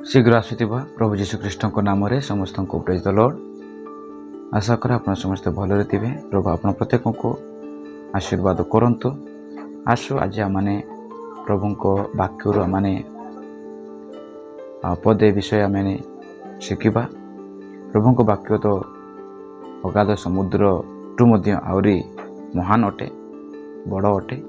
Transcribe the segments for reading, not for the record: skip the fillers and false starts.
शीघ्र आसुथिबा प्रभु जीशु ख्रीष्ट नाम रे समस्त को प्रेज द लॉर्ड। आशा कर आप समस्त भलरे थे। प्रभु आप प्रत्येक को आशीर्वाद करंतु। आसु आज आने प्रभु को वाक्य माने पदे विषय आम शिखा। प्रभु को वाक्य तो अगाध समुद्र टू आहरी महान अटे, बड़ अटे।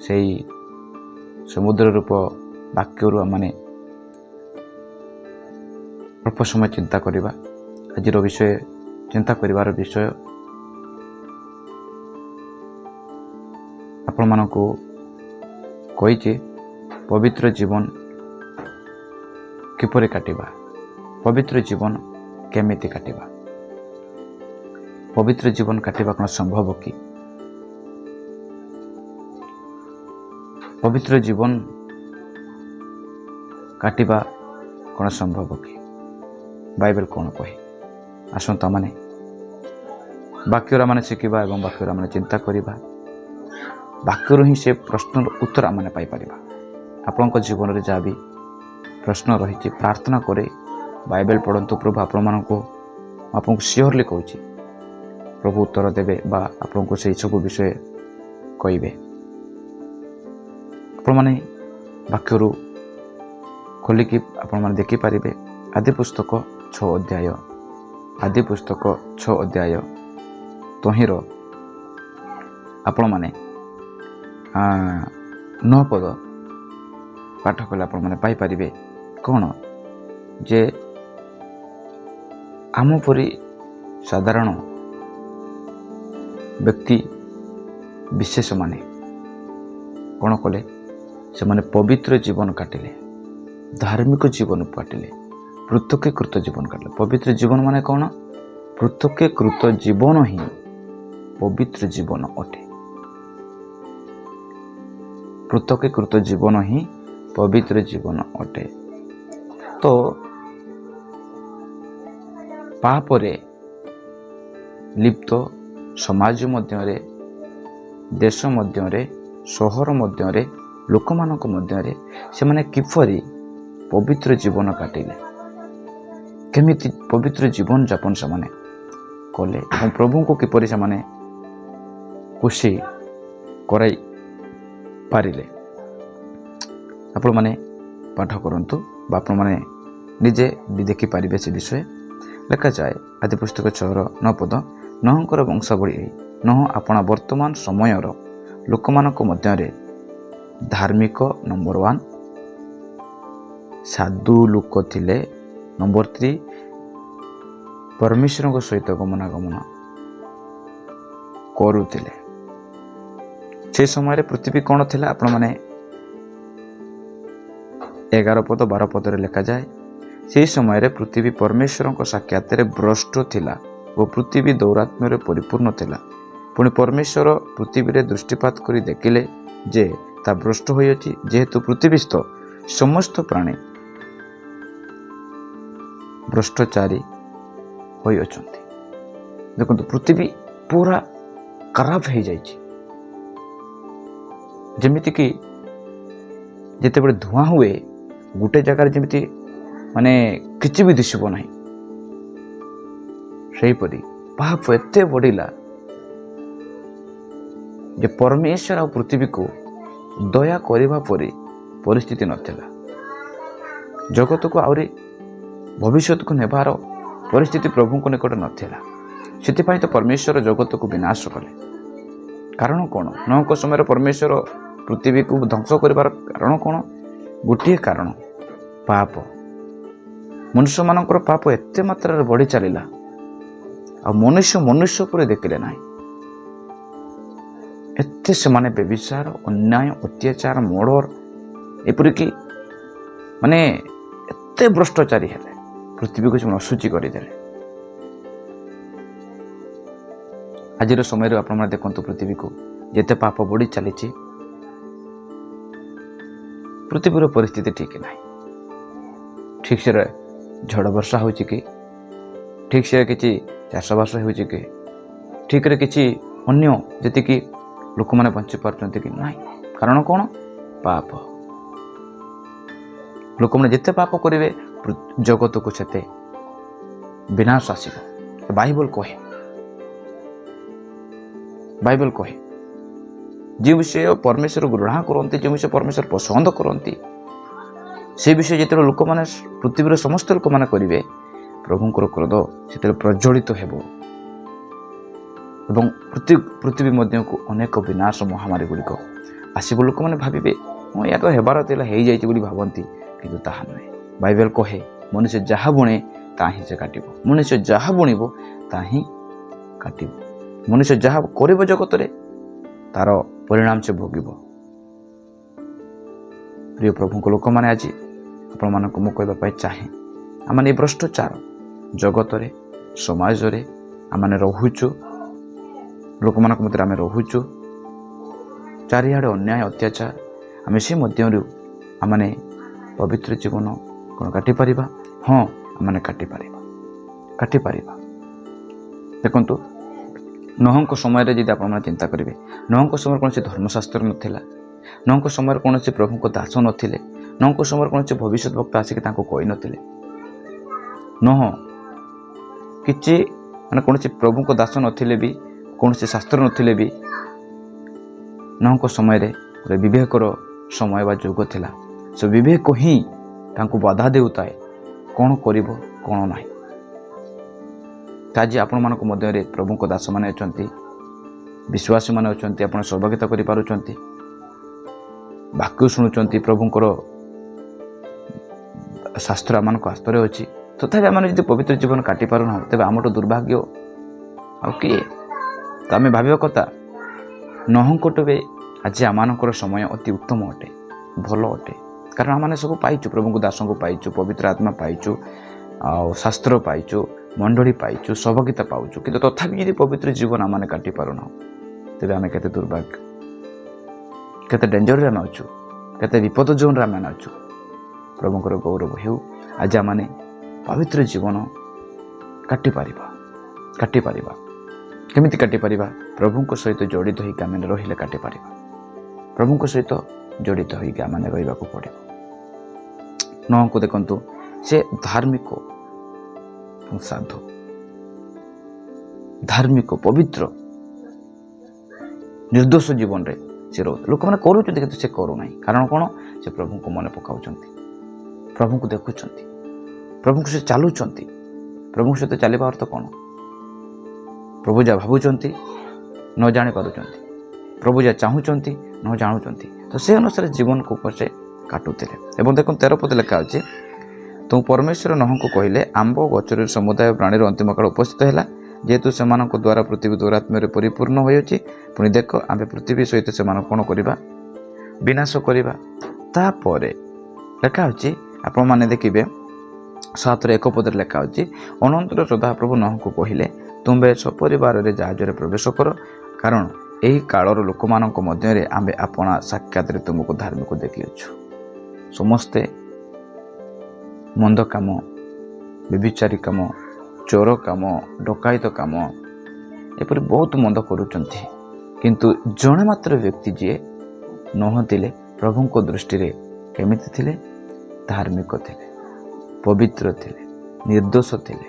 से समुद्र रूप वाक्य माने अल्प समय चिंता करवा। आज विषय चिंता करिवार विषय आपण मानकु कही पवित्र जीवन किपरि काटिबा, पवित्र जीवन केमिति काटिबा। पवित्र जीवन काटिबा कोन संभव कि? पवित्र जीवन काटिबा कोन संभव कि? बाइबल कौन कहे? आसंता माने वाक्यर माने शिखा और वाक्यर माने चिंता करवा। वाक्यर ही से प्रश्न उत्तर आम पाई परिबा। आपण जीवन में जहाँ भी प्रश्न रही प्रार्थना करे, बाइबल पढ़ंतु। प्रभु आपको सियोरली कहूँ प्रभु उत्तर देवे बा आपन को से सब विषय कहे। आपण माने वाक्य खोलिकी आपण माने देखि पारिबे। आदि पुस्तक 6 अध्याय, आदि पुस्तक 6 अध्याय तहिर आपण माने 9 पद पाठ कले आपण माने पाई परिबे। कौन जे आम परी साधारण व्यक्ति विशेष माने कौन कले? से माने पवित्र जीवन काटिले, धार्मिक जीवन काटिले, पृथकीकृत जीवन काटिले। पवित्र जीवन माने कौन? पृथकीकृत जीवन ही पवित्र जीवन अटे। पृथकीकृत जीवन ही पवित्र जीवन अटे। तो पापरे लिप्त समाज मध्यरे, देश मध्यरे, सहर मध्यरे, लोक मानक मध्यरे से माने किपरि पवित्र जीवन काटिले, केमिति पवित्र जीवन जापन से माने कले और प्रभु को किपरि से माने खुशी कराई पारिले। आपण माने पाठ करंतु बा आपण माने निजे भी देखि पारिबे। से विषय लेखा जाए आदि पुस्तक 6:9 पद। नहंकर वंशावली नह आपणा वर्तमान समयर लोकमानक मध्यरे धार्मिक नंबर 1, साधु लोक थिले नंबर 3, परमेश्वर को सहित गमनागमन करुथिले। से समय पृथ्वी कौन थिला? आपण माने 11 पद 12 पद रे लिखा जाए। से समय पृथ्वी परमेश्वर को साक्षात भ्रष्ट थिला और पृथ्वी दौरात्म्य परिपूर्ण थिला। पुणी परमेश्वर पृथ्वी रे दृष्टिपात करी देखिले जे ता भ्रष्ट होइछि, जेहेतु पृथ्वीस्थ समस्त प्राणी भ्रष्टाचारी होई अछंती। देखंतु पृथ्वी पूरा खराब हो जाइछि। जेमिति कि जेते बड़े धुआं हुए गोटे जगार जेमिति माने किछि भी दिसबो नाही, सेही परि पाप एते बढ़िला जे परमेश्वर आ पृथ्वी को दया करबा परि परिस्थिति नथिला। जगत को आउरी भविष्य को नेबार परिस्थिति प्रभु को निकट नथिला। सेतिपाई तो परमेश्वर जगत को विनाश कले। कारण कौन? नौक समय परमेश्वर पृथ्वी को ध्वंस करिवार कारण कौन? गोटे कारण पाप। मनुष्य मानकर पाप एते मात्रा बढ़ी चलिला आ मनुष्य पर देखिले ना। एते से माने व्यभिचार, अन्याय, अत्याचार, मर्डर एपरिक माने एते भ्रष्टाचारी हेले। पृथ्वी को से अशुचि करदेले। आज समय आप देखते पृथ्वी को जिते पाप बढ़ी चली, पृथ्वीर परिस्थिति ठीक ना। ठीक से झड़ वर्षा हो कि, ठीक से किसी चाषबास हो कि, ठीक रे किसी अन्य जी लोक मैंने बंची पार्टी कि ना। कारण कौन? पाप। लोक मैंने जिते पाप करेंगे जगत को सेते विनाश आसिब। बाइबल कहे जो विषय परमेश्वर ग्रहण करते, जो विषय परमेश्वर पसंद करते, से विषय जो लोक मैंने पृथ्वीर समस्त लोक मैंने करेंगे, प्रभुंर क्रोध से प्रज्वलित हो पृथ्वी मध्य को अनेक विनाश महामारी गुड़िक आसब। लोक मैंने भावे हाँ या तो हेबार हो भावती, किंतु ताहा नुहे। बाइबल कहे मनुष्य जहाँ बुणे ताही से काटिब, मनुष्य जहाँ बुणिब ताही काटिब, मनुष्य जहाँ करिब जगत रे तार परिणाम से भोगिब। प्रिय प्रभु को लोक मैंने आज आपण मानक मु कहवाई चाहे आम भ्रष्टाचार जगत रे समाज रे आम रोचु, लोक मान मध्य आम रोचु, चारिआडे अन्याय अत्याचार आम से मध्य आम पवित्र जीवन कौन काटी पारिबा? हाँ आम काटी पारिबा। देखंतु नोहंक समय रे यदि आपण चिंता करेंगे, नोहंक समय कौन धर्मशास्त्र नाला, नोहंक समय कौन प्रभु को दास नथिले, नोहंक समय कौन भविष्य वक्त आसिक कही नथिले। नोह किछि माने कौन प्रभु को दास नथिले भी, कौन शास्त्र नथिले भी, नोहंक समय रे विवेकर समय बा जुग थिला। से विवेक ही तांको बाधा देउताए कौन करिवो कौन नाही। आज आपण मानक मध्य प्रभु को दास माने अछंती, विश्वासी माने अछंती, आपण सहभागिता करि पारुचंती, वाक्य शुणुचंती, प्रभुंकर शास्त्र आम आस्तरे अच्छी, तथापि आम यदि पवित्र जीवन काटि पारुना तेज आम दुर्भाग्य आ किए। तो आम भाव कथा नोहंकटू भी आज आम समय अति उत्तम अटे, भल अटे, कारण आम सब पाइचु, प्रभु को दास को पाइचु, पवित्र आत्मा पाइचु, शास्त्र पाइचु, मंडली पाइचु, सहभागिता पाचु, कि तथापि यदि पवित्र जीवन आम काटि पारुना तेज आम केते दुर्भाग्य, केते डेंजर आम अच्छु, केते विपद जोन आम अच्छु। प्रभुंकर गौरव हेउ आज आम पवित्र जीवन काटि पारिबा। केमिति काटि पारिबा? प्रभुंक सहित जड़ित होइक आम रहिले काटि पारिबा। प्रभुंक सहित जड़ित होइक आम रहिबाकू पड़िबो। नोह को देखंतु, से धार्मिक साधु, धार्मिक पवित्र निर्दोष जीवन रे से रोते। लोक मैंने करूँ से करूना, कारण कौन? से प्रभु को मन पकाउछंती, प्रभु को देखुछंती, प्रभु से चलुचंती। प्रभु सहित चलवा अर्थ कौन? प्रभु जहाँ भावुचंती न जानी पारुचंती, प्रभु जहाँ चाहूचंती न जानुचंती, तो से अनुसार जीवन को से काटुले। एवं देखो 13 पद लिखा अच्छे, तो परमेश्वर नोह को कहले, आंब गचर समुदाय प्राणीर अंतिम काल उपस्थित है, जेहेतु से द्वारा पृथ्वी दुरात्म परिपूर्ण होती। पुणी देख आम पृथ्वी सहित से कौन करवा? विनाश करवा। तापर लेखा होची, आपण माने देखिबे 7:1 पदर लेखा होची, अनंतर सदाप्रभु नोह को कहले, तुम्बे सपरिवार रे जहाज रे प्रवेश कर, कारण यही कालर लोक मानक मध्य आमे आपणा साक्षात तुमको धार्मिक देखिछु। समस्ते मंद काम, व्यभिचारी काम, चोर काम, डकायत काम, एपरि बहुत मंद करुचंती, किंतु जणे मात्र व्यक्ति जी नोह थिले प्रभु को दृष्टि रे केमिति थिले? धार्मिक थिले, पवित्र थिले, निर्दोष थिले,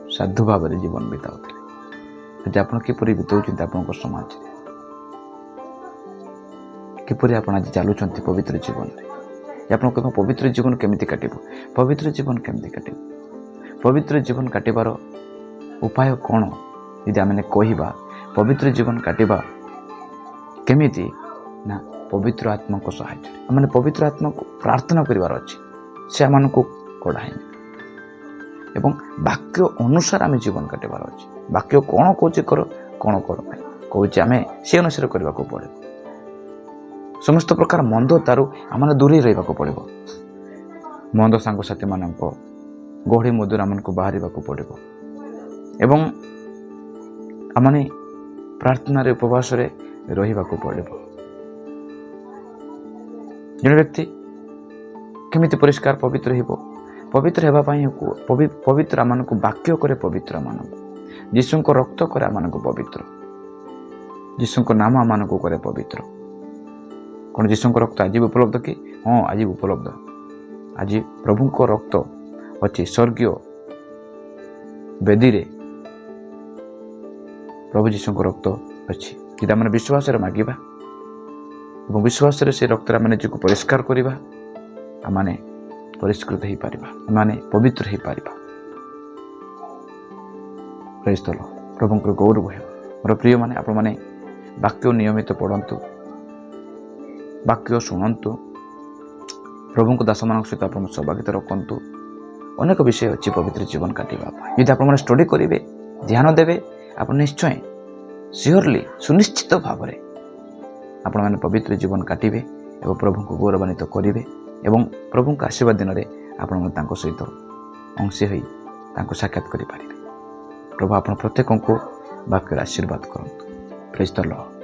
साधु भाव जीवन बिताउथिले। आज आपण किपरि बिताउछन्ती आपनक समाज रे? किपरि आपण आज चालुछन्ती पवित्र जीवन रे? आपण कह पवित्र जीवन केमिति काटिबो? पवित्र जीवन केमिति काटिबो? पवित्र जीवन काटिबार उपाय कौन? यदि आम कहवा पवित्र जीवन काटिबा केमिति ना, पवित्र आत्मा को सहायता मैंने पवित्र आत्मा को प्रार्थना करिवार अछि, से आम को कढ़ाई एवं वाक्य अनुसार आम जीवन काटिबार अछि। वाक्य कौन कौच कर, कौन कर कौच आम से अनुसार करने को पड़े। समस्त प्रकार मंद तारू आम दूरे रहा पड़ो। मंद सांगसाथी मान गहड़ी मधुर आम को बाहर पड़ो एवं आमने प्रार्थना रे उपवास रे रहिबा को पड़ो। जन व्यक्ति केमिति परिष्कार पवित्र हेबो? पवित्र हेबा पई पवित्र आमान को वाक्य करे, पवित्र आमान को यीशु को रक्त करे आमान को पवित्र, यीशु को नाम आमान को करे पवित्र। कौन यीशु को रक्त आज उपलब्ध कि? हाँ आज उपलब्ध। ଆଜି ପ୍ରଭୁଙ୍କ ରକ୍ତ ଅଛି ସ୍ୱର୍ଗୀୟ ବେଦୀରେ ପ୍ରଭୁ ଯୀଶୁଙ୍କ ରକ୍ତ ଅଛି। ଯଦି ଆମେ ବିଶ୍ୱାସରେ ମାଗିବା ଏବଂ ବିଶ୍ୱାସରେ ସେ ରକ୍ତରେ ଆମେ ନିଜକୁ ପରିଷ୍କାର କରିବା, ଆମେ ପରିଷ୍କୃତ ହେଇପାରିବା, ଆମେ ପବିତ୍ର ହେଇପାରିବା। ପ୍ରେଜ୍ ଦ ଲର୍ଡ। ପ୍ରଭୁଙ୍କର ଗୌରବ ହେଉ। ମୋର ପ୍ରିୟମାନେ, ଆପଣମାନେ ବାକ୍ୟ ନିୟମିତ ପଢ଼ନ୍ତୁ, ବାକ୍ୟ ଶୁଣନ୍ତୁ, ପ୍ରଭୁଙ୍କ ଦାସମାନଙ୍କ ସହିତ ଆପଣ ସହଭାଗିତା ରଖନ୍ତୁ। ଅନେକ ବିଷୟ ଅଛି ପବିତ୍ର ଜୀବନ କାଟିବା ପାଇଁ। ଯଦି ଆପଣମାନେ ଷ୍ଟଡି କରିବେ, ଧ୍ୟାନ ଦେବେ, ଆପଣ ନିଶ୍ଚୟ ସିଓରଲି ସୁନିଶ୍ଚିତ ଭାବରେ ଆପଣମାନେ ପବିତ୍ର ଜୀବନ କାଟିବେ ଏବଂ ପ୍ରଭୁଙ୍କୁ ଗୌରବାନ୍ୱିତ କରିବେ ଏବଂ ପ୍ରଭୁଙ୍କ ଆଶୀର୍ବାଦ ଦିନରେ ଆପଣମାନେ ତାଙ୍କ ସହିତ ଅଂଶୀ ହୋଇ ତାଙ୍କୁ ସାକ୍ଷାତ କରିପାରିବେ। ପ୍ରଭୁ ଆପଣ ପ୍ରତ୍ୟେକଙ୍କୁ ବାକ୍ୟରେ ଆଶୀର୍ବାଦ କରନ୍ତୁ। ପ୍ରେଜ୍ ଦ ଲର୍ଡ।